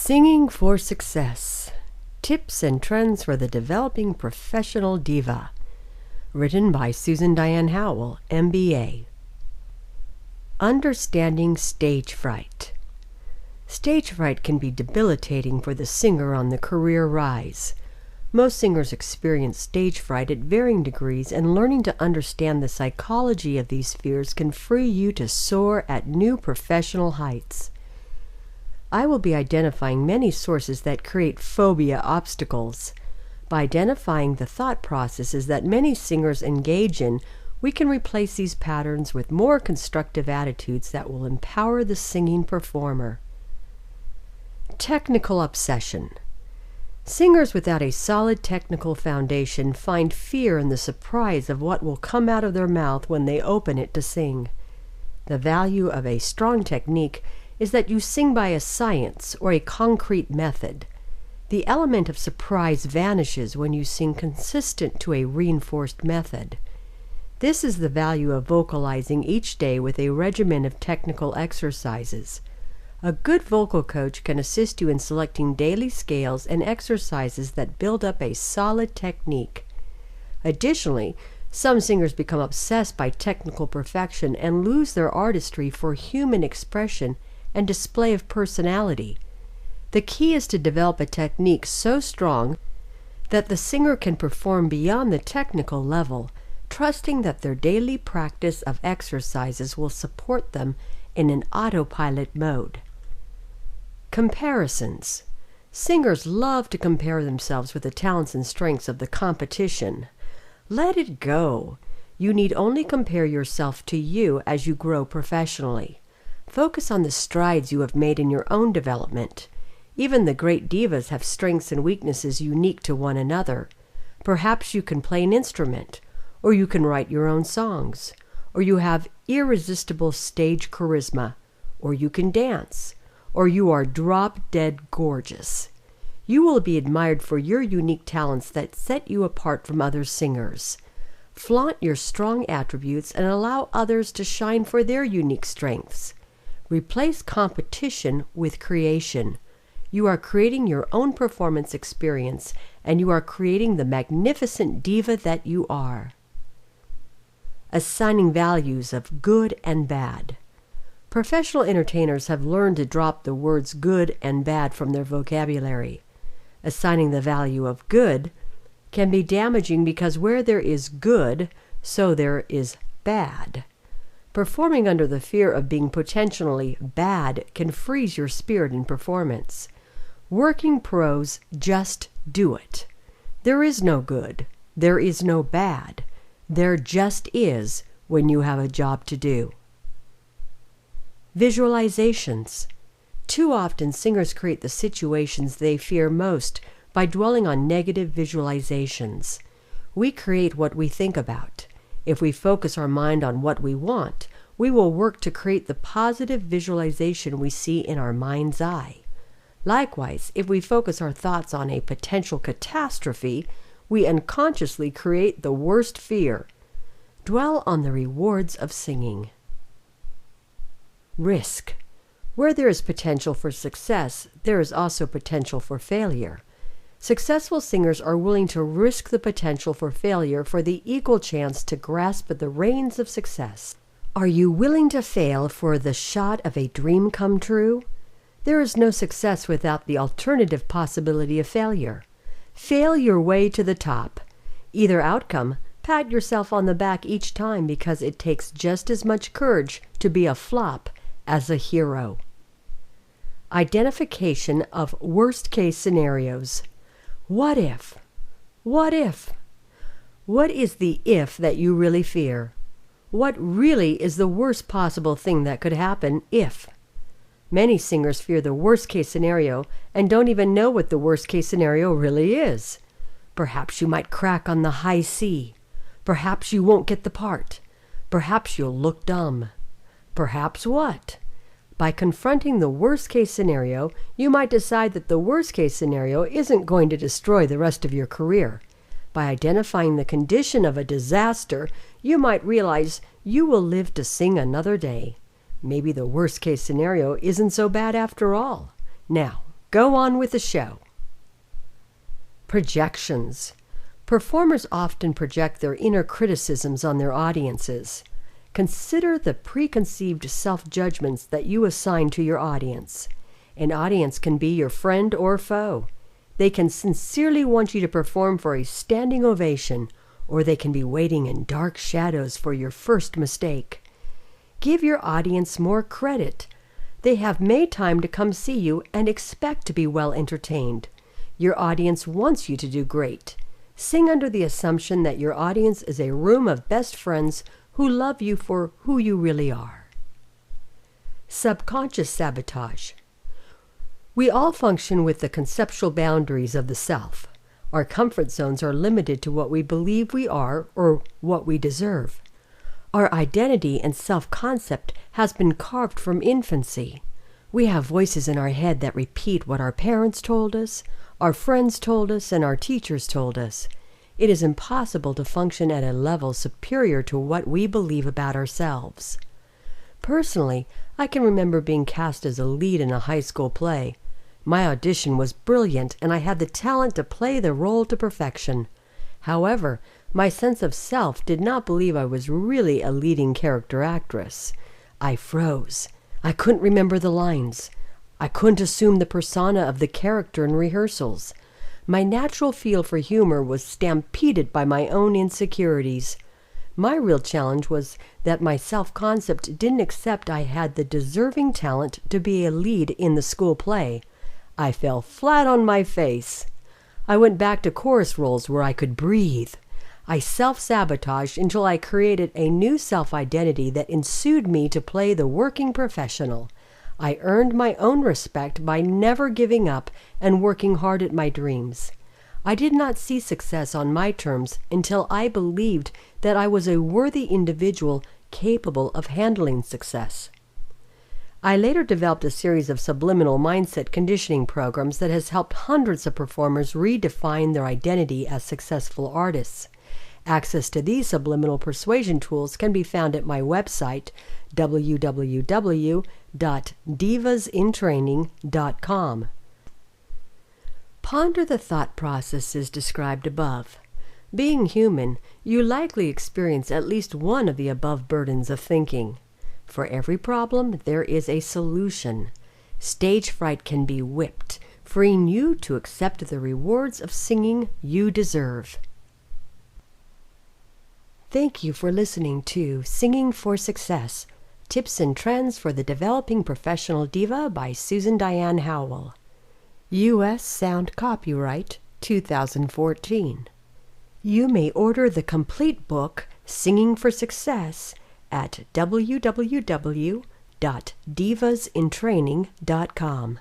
Singing for Success: Tips and Trends for the Developing Professional Diva. Written by Diane Howell, MBA. Understanding stage fright. Stage fright can be debilitating for the singer on the career rise. Most singers experience stage fright at varying degrees, and learning to understand the psychology of these fears can free you to soar at new professional heights. I will be identifying many sources that create phobia obstacles. By identifying the thought processes that many singers engage in, we can replace these patterns with more constructive attitudes that will empower the singing performer. Technical obsession. Singers without a solid technical foundation find fear in the surprise of what will come out of their mouth when they open it to sing. The value of a strong technique is that you sing by a science or a concrete method. The element of surprise vanishes when you sing consistent to a reinforced method. This is the value of vocalizing each day with a regimen of technical exercises. A good vocal coach can assist you in selecting daily scales and exercises that build up a solid technique. Additionally, some singers become obsessed by technical perfection and lose their artistry for human expression and display of personality. The key is to develop a technique so strong that the singer can perform beyond the technical level, trusting that their daily practice of exercises will support them in an autopilot mode. Comparisons. Singers love to compare themselves with the talents and strengths of the competition. Let it go. You need only compare yourself to you as you grow professionally. Focus on the strides you have made in your own development. Even the great divas have strengths and weaknesses unique to one another. Perhaps you can play an instrument, or you can write your own songs, or you have irresistible stage charisma, or you can dance, or you are drop-dead gorgeous. You will be admired for your unique talents that set you apart from other singers. Flaunt your strong attributes and allow others to shine for their unique strengths. Replace competition with creation. You are creating your own performance experience, and you are creating the magnificent diva that you are. Assigning values of good and bad. Professional entertainers have learned to drop the words good and bad from their vocabulary. Assigning the value of good can be damaging because where there is good, so there is bad. Performing under the fear of being potentially bad can freeze your spirit in performance. Working pros just do it. There is no good. There is no bad. There just is when you have a job to do. Visualizations. Too often singers create the situations they fear most by dwelling on negative visualizations. We create what we think about. If we focus our mind on what we want, we will work to create the positive visualization we see in our mind's eye. Likewise, if we focus our thoughts on a potential catastrophe, we unconsciously create the worst fear. Dwell on the rewards of singing. Risk. Where there is potential for success, there is also potential for failure. Successful singers are willing to risk the potential for failure for the equal chance to grasp the reins of success. Are you willing to fail for the shot of a dream come true? There is no success without the alternative possibility of failure. Fail your way to the top. Either outcome, pat yourself on the back each time because it takes just as much courage to be a flop as a hero. Identification of worst-case scenarios. What if? What if? What is the if that you really fear? What really is the worst possible thing that could happen if? Many singers fear the worst-case scenario and don't even know what the worst-case scenario really is. Perhaps you might crack on the high C. Perhaps you won't get the part. Perhaps you'll look dumb. Perhaps what? By confronting the worst-case scenario, you might decide that the worst-case scenario isn't going to destroy the rest of your career. By identifying the condition of a disaster, you might realize you will live to sing another day. Maybe the worst-case scenario isn't so bad after all. Now, Go on with the show. Projections. Performers often project their inner criticisms on their audiences. Consider the preconceived self-judgments that you assign to your audience. An audience can be your friend or foe. They can sincerely want you to perform for a standing ovation, or they can be waiting in dark shadows for your first mistake. Give your audience more credit. They have made time to come see you and expect to be well entertained. Your audience wants you to do great. Sing under the assumption that your audience is a room of best friends who love you for who you really are. Subconscious sabotage. We all function with the conceptual boundaries of the self. Our comfort zones are limited to what we believe we are or what we deserve. Our identity and self-concept has been carved from infancy. We have voices in our head that repeat what our parents told us, our friends told us, and our teachers told us. It is impossible to function at a level superior to what we believe about ourselves. Personally, I can remember being cast as a lead in a high school play. My audition was brilliant, and I had the talent to play the role to perfection. However, my sense of self did not believe I was really a leading character actress. I froze. I couldn't remember the lines. I couldn't assume the persona of the character in rehearsals. My natural feel for humor was stampeded by my own insecurities. My real challenge was that my self-concept didn't accept I had the deserving talent to be a lead in the school play. I fell flat on my face. I went back to chorus roles where I could breathe. I self-sabotaged until I created a new self-identity that ensued me to play the working professional. I earned my own respect by never giving up and working hard at my dreams. I did not see success on my terms until I believed that I was a worthy individual capable of handling success. I later developed a series of subliminal mindset conditioning programs that has helped hundreds of performers redefine their identity as successful artists. Access to these subliminal persuasion tools can be found at my website, www.divasintraining.com. Ponder the thought processes described above. Being human, you likely experience at least one of the above burdens of thinking. For every problem, there is a solution. Stage fright can be whipped, freeing you to accept the rewards of singing you deserve. Thank you for listening to Singing for Success, Tips and Trends for the Developing Professional Diva by Susan Diane Howell. U.S. Sound Copyright 2014. You may order the complete book, Singing for Success, at www.divasintraining.com.